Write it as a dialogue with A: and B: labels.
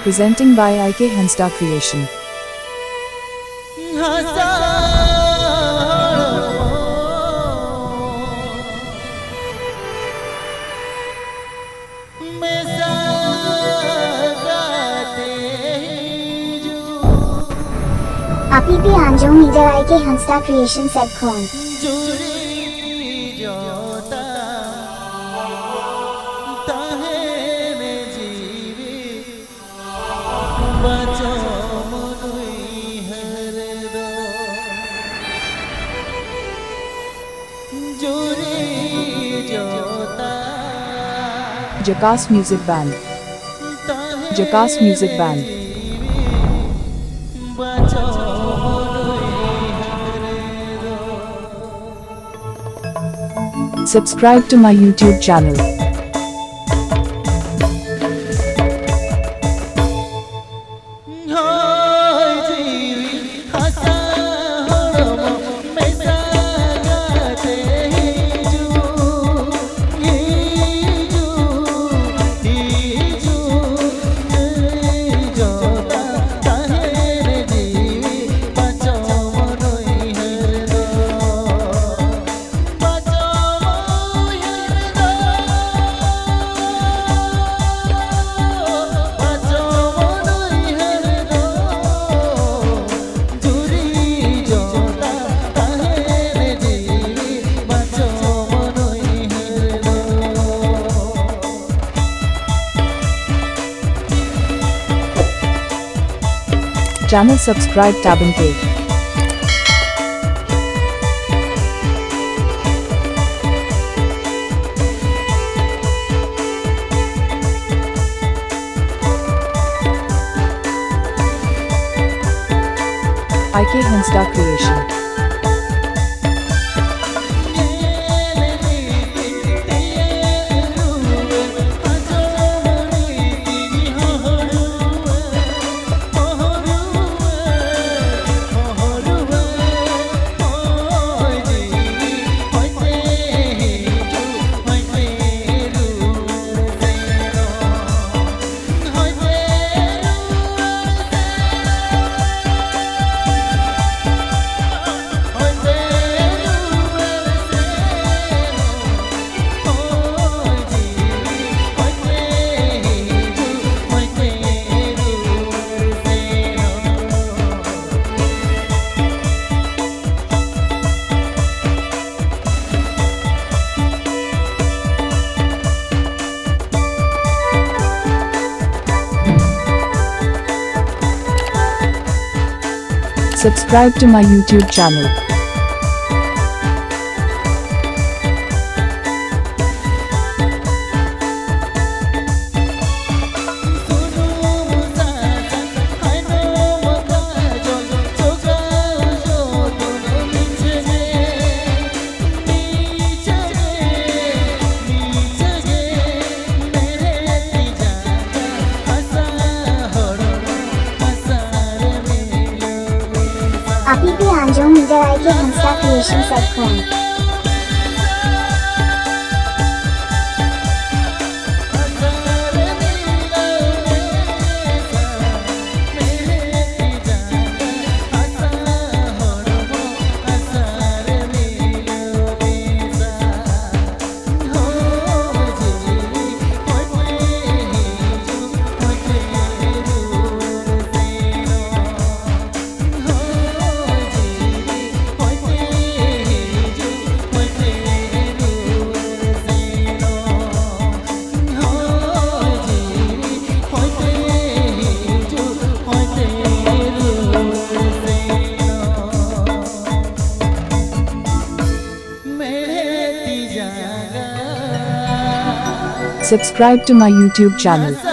A: Presenting by IK Hansda Creation.
B: Api pi anjo meter IK Hansda Creation set khon.
A: Jhakas Music Band. Jhakas Music Band. Subscribe to my YouTube channel. Channel subscribe tabin pe. IK Hansda Creation. Subscribe to my YouTube channel.
B: Api pi anjo meter IK Hansda Creation set khon.
A: Subscribe to my YouTube channel.